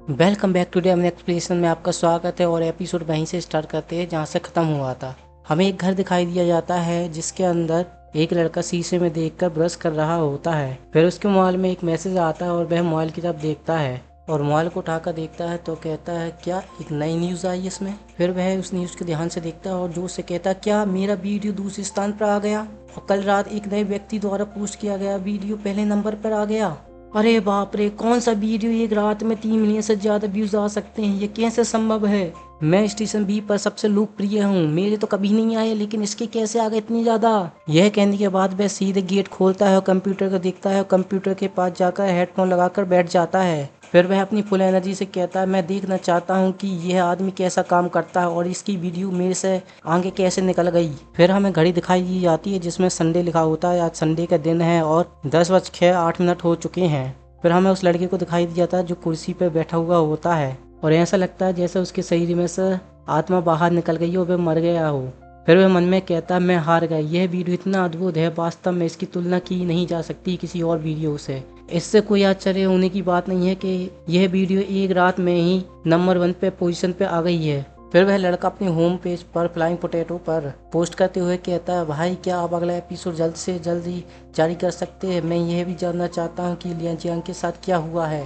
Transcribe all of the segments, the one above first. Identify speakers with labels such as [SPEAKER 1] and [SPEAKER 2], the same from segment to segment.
[SPEAKER 1] Welcome back to day अपने explanation में आपका स्वागत है। और एपिसोड वहीं से स्टार्ट करते हैं जहां से ख़त्म हुआ था। हमें एक घर दिखाई दिया जाता है जिसके अंदर एक लड़का शीशे में देखकर ब्रश कर रहा होता है। फिर उसके मोबाइल में एक मैसेज आता है और वह मोबाइल की तरफ देखता है और मोबाइल को उठाकर देखता है तो कहता है क्या एक नई न्यूज़ आई इसमें। फिर वह उस न्यूज़ को ध्यान से देखता है और जोर से कहता है क्या मेरा वीडियो दूसरे स्थान पर आ गया और कल रात एक नए व्यक्ति द्वारा पोस्ट किया गया वीडियो पहले नंबर पर आ गया। अरे बाप रे, कौन सा वीडियो एक रात में 3 मिलियन से ज्यादा व्यूज आ सकते हैं, ये कैसे संभव है। मैं स्टेशन बी पर सबसे लोकप्रिय हूँ, मेरे तो कभी नहीं आए लेकिन इसके कैसे आ गए इतनी ज्यादा। यह कहने के बाद वह सीधे गेट खोलता है और कंप्यूटर को देखता है और कंप्यूटर के पास जाकर हेडफोन लगाकर बैठ जाता है। फिर वह अपनी फुल एनर्जी से कहता है मैं देखना चाहता हूँ कि यह आदमी कैसा काम करता है और इसकी वीडियो मेरे से आगे कैसे निकल गई। फिर हमें घड़ी दिखाई दी जाती है जिसमें संडे लिखा होता है, आज संडे का दिन है और 10:08 हो चुके हैं। फिर हमें उस लड़के को दिखाई दिया जाता है जो कुर्सी पर बैठा हुआ होता है और ऐसा लगता है जैसे उसके शरीर में से आत्मा बाहर निकल गई हो, वह मर गया हो। फिर वह मन में कहता है मैं हार गया, यह वीडियो इतना अद्भुत है, वास्तव में इसकी तुलना की नहीं जा सकती किसी और वीडियो से। इससे कोई आश्चर्य होने की बात नहीं है कि यह वीडियो एक रात में ही नंबर 1 पे पोजीशन पे आ गई है। फिर वह लड़का अपने होम पेज पर फ्लाइंग पोटैटो पर पोस्ट करते हुए कहता है भाई क्या आप अगला एपिसोड जल्द से जल्द ही जारी कर सकते हैं, मैं यह भी जानना चाहता हूँ कि लियान जियांग के साथ क्या हुआ है।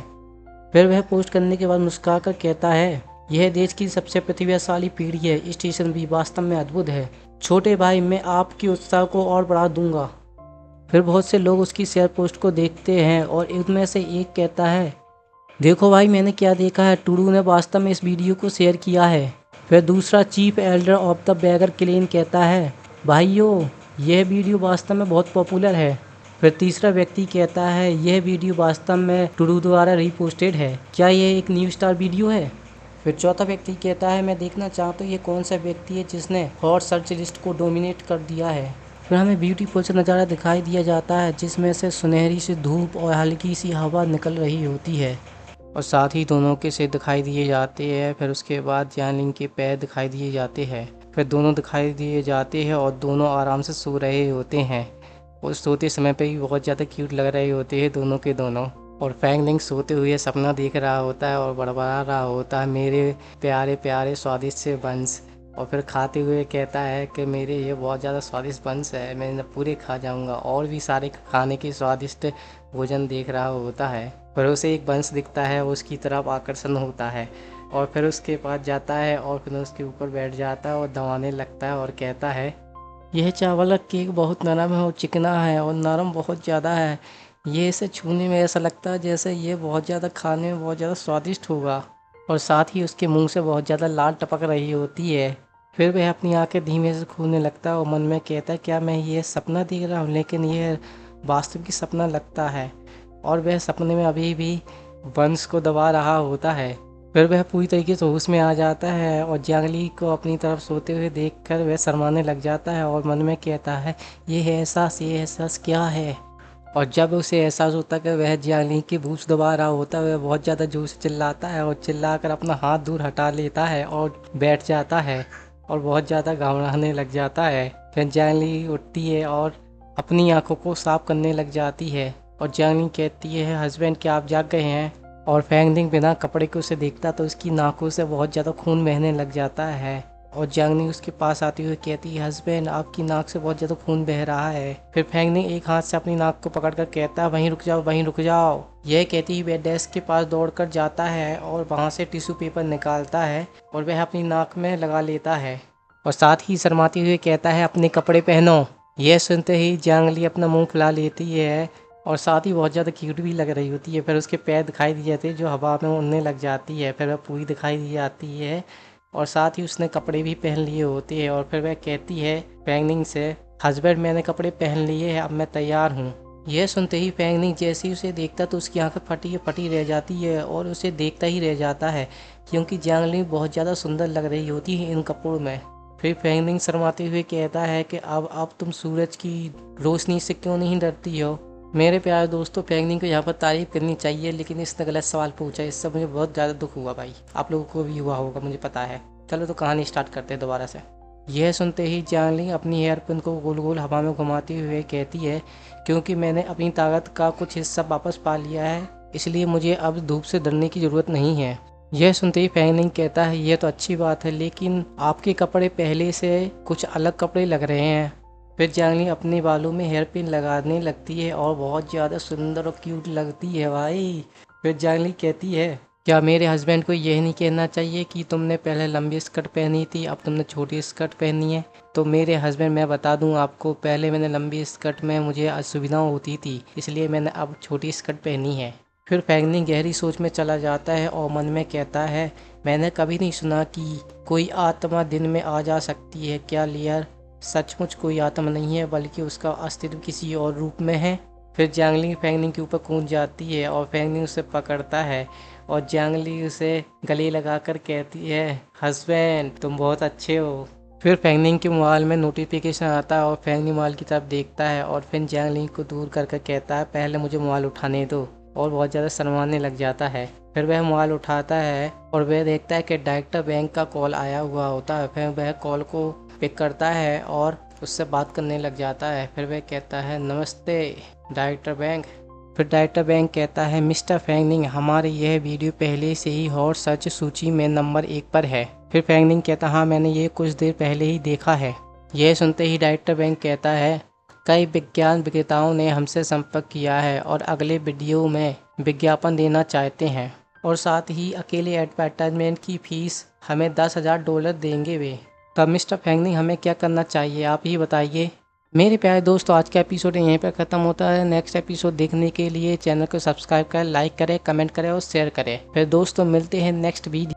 [SPEAKER 1] फिर वह पोस्ट करने के बाद मुस्कुराकर कहता है यह देश की सबसे प्रतिभाशाली पीढ़ी है, स्टेशन भी वास्तव में अद्भुत है छोटे भाई, मैं आपके उत्साह को और बढ़ा दूंगा। फिर बहुत से लोग उसकी शेयर पोस्ट को देखते हैं और उनमें से एक कहता है देखो भाई मैंने क्या देखा है, टूडू ने वास्तव में इस वीडियो को शेयर किया है। फिर दूसरा chief elder of the beggar clan कहता है भाइयों यह वीडियो वास्तव में बहुत पॉपुलर है। फिर तीसरा व्यक्ति कहता है यह वीडियो वास्तव में टूडू द्वारा रीपोस्टेड है, क्या यह एक न्यू स्टार वीडियो है। फिर चौथा व्यक्ति कहता है मैं देखना चाहता हूँ ये कौन सा व्यक्ति है जिसने हॉट सर्च लिस्ट को डोमिनेट कर दिया है। फिर हमें ब्यूटीफुल सा नज़ारा दिखाई दिया जाता है जिसमें से सुनहरी सी धूप और हल्की सी हवा निकल रही होती है और साथ ही दोनों के सिर दिखाई दिए जाते हैं। फिर उसके बाद जानलिंग के पैर दिखाई दिए जाते हैं। फिर दोनों दिखाई दिए जाते हैं और दोनों आराम से सो रहे होते हैं और सोते समय पे भी बहुत ज़्यादा क्यूट लग रहे होते हैं दोनों के दोनों। और फैंग लिंग सोते हुए सपना देख रहा होता है और बड़बड़ा रहा होता है मेरे प्यारे प्यारे स्वादिष्ट से बंस। और फिर खाते हुए कहता है कि मेरे ये बहुत ज़्यादा स्वादिष्ट बंस है, मैं पूरे खा जाऊंगा। और भी सारे खाने की स्वादिष्ट भोजन देख रहा होता है। फिर उसे एक बंस दिखता है, उसकी तरफ आकर्षण होता है और फिर उसके पास जाता है और फिर उसके ऊपर बैठ जाता है और दबाने लगता है और कहता है यह चावल का केक बहुत नरम है और चिकना है और नरम बहुत ज़्यादा है, ये इसे छूने में ऐसा लगता है जैसे ये बहुत ज़्यादा खाने में बहुत ज़्यादा स्वादिष्ट होगा। और साथ ही उसके मुंह से बहुत ज़्यादा लाल टपक रही होती है। फिर वह अपनी आंखें धीमे से खोलने लगता है और मन में कहता है क्या मैं ये सपना देख रहा हूँ, लेकिन यह वास्तविक सपना लगता है। और वह सपने में अभी भी बंस को दबा रहा होता है। फिर वह पूरी तरीके से होश में आ जाता है और जियांगली को अपनी तरफ सोते हुए देखकर वह शर्माने लग जाता है और मन में कहता है ये एहसास क्या है। और जब उसे एहसास होता है कि वह जियांगली की पूंछ दबा रहा होता है वह बहुत ज़्यादा जोर से चिल्लाता है और चिल्लाकर अपना हाथ दूर हटा लेता है और बैठ जाता है और बहुत ज़्यादा घबराने लग जाता है। फिर जियांगली उठती है और अपनी आंखों को साफ करने लग जाती है और जियांगली कहती है हस्बैंड क्या आप जाग गए हैं। और फैंगनिंग बिना कपड़े के उसे देखता तो उसकी नाकों से बहुत ज़्यादा खून बहने लग जाता है और जियांगनी उसके पास आती हुई कहती है हस्बैंड आपकी नाक से बहुत ज़्यादा खून बह रहा है। फिर फैंगनिंग एक हाथ से अपनी नाक को पकड़कर कहता है वहीं रुक जाओ वहीं रुक जाओ। यह कहती ही वह डेस्क के पास दौड़कर जाता है और वहाँ से टिश्यू पेपर निकालता है और वह अपनी नाक में लगा लेता है और साथ ही शर्माते हुए कहता है अपने कपड़े पहनो। यह सुनते ही जियांगली अपना मुंह फुला लेती है और साथ ही बहुत ज़्यादा क्यूट भी लग रही होती है। फिर उसके पैर दिखाई दिए जाते हैं जो हवा में उड़ने लग जाती है। फिर वह पूरी दिखाई दी जाती है और साथ ही उसने कपड़े भी पहन लिए होते हैं। और फिर वह कहती है फैंगनिंग से हस्बैंड मैंने कपड़े पहन लिए हैं, अब मैं तैयार हूँ। यह सुनते ही फैंगनिंग जैसे ही उसे देखता तो उसकी आंखें फटी रह जाती है और उसे देखता ही रह जाता है क्योंकि जियांगली बहुत ज़्यादा सुंदर लग रही होती है इन कपड़ों में। फिर फैंगनिंग शर्माते हुए कहता है कि अब तुम सूरज की रोशनी से क्यों नहीं डरती हो। मेरे प्यारे दोस्तों फैंगनिंग को यहाँ पर तारीफ करनी चाहिए लेकिन इसने गलत सवाल पूछा, इससे मुझे बहुत ज़्यादा दुख हुआ भाई, आप लोगों को भी हुआ होगा मुझे पता है। चलो तो कहानी स्टार्ट करते हैं दोबारा से। यह सुनते ही जियांगली अपनी हेयर पिन को गोल गोल हवा में घुमाते हुए कहती है क्योंकि मैंने अपनी ताकत का कुछ हिस्सा वापस पा लिया है इसलिए मुझे अब धूप से डरने की ज़रूरत नहीं है। यह सुनते ही फैंगनिंग कहता है यह तो अच्छी बात है, लेकिन आपके कपड़े पहले से कुछ अलग कपड़े लग रहे हैं। फिर जियांगलिंग अपने बालों में हेयर पिन लगाने लगती है और बहुत ज़्यादा सुंदर और क्यूट लगती है भाई। फिर जियांगलिंग कहती है क्या मेरे हस्बैंड को यह नहीं कहना चाहिए कि तुमने पहले लंबी स्कर्ट पहनी थी, अब तुमने छोटी स्कर्ट पहनी है। तो मेरे हस्बैंड, मैं बता दूं आपको, पहले मैंने लंबी स्कर्ट में मुझे असुविधा होती थी, इसलिए मैंने अब छोटी स्कर्ट पहनी है। फिर फैंगनिंग गहरी सोच में चला जाता है और मन में कहता है मैंने कभी नहीं सुना कि कोई आत्मा दिन में आ जा सकती है। क्या लियर सचमुच कोई आत्मा नहीं है, बल्कि उसका अस्तित्व किसी और रूप में है। फिर जियांगलिंग फैंगनिंग के ऊपर कूद जाती है और फैंगनिंग उसे पकड़ता है और जियांगलिंग उसे गले लगाकर कहती है हस्बैंड तुम बहुत अच्छे हो। फिर फैंगनिंग के मोबाइल में नोटिफिकेशन आता है और फैंगनिंग मोबाइल की तरफ देखता है और फिर जियांगलिंग को दूर करके कहता है पहले मुझे मोबाइल उठाने दो, और बहुत ज़्यादा शर्माने लग जाता है। फिर वह मोबाइल उठाता है और वह देखता है कि डायरेक्टर बैंक का कॉल आया हुआ होता है। फिर वह कॉल को पिक करता है और उससे बात करने लग जाता है। फिर वह कहता है नमस्ते डायरेक्टर बैंक। फिर डायरेक्टर बैंक कहता है मिस्टर फैंगनिंग, हमारी यह वीडियो पहले से ही हॉट सर्च सूची में नंबर 1 पर है। फिर फैंगनिंग कहता हाँ मैंने ये कुछ देर पहले ही देखा है। यह सुनते ही डायरेक्टर बैंक कहता है कई विज्ञान विक्रेताओं ने हमसे संपर्क किया है और अगले वीडियो में विज्ञापन देना चाहते हैं, और साथ ही अकेले एडवर्टाइजमेंट की फीस हमें $10,000 देंगे वे। तब मिस्टर फैंगनिंग हमें क्या करना चाहिए आप ही बताइए। मेरे प्यारे दोस्तों, आज का एपिसोड यहीं पर ख़त्म होता है। नेक्स्ट एपिसोड देखने के लिए चैनल को सब्सक्राइब करें, लाइक करें, कमेंट करें और शेयर करें। फिर दोस्तों मिलते हैं नेक्स्ट वीडियो।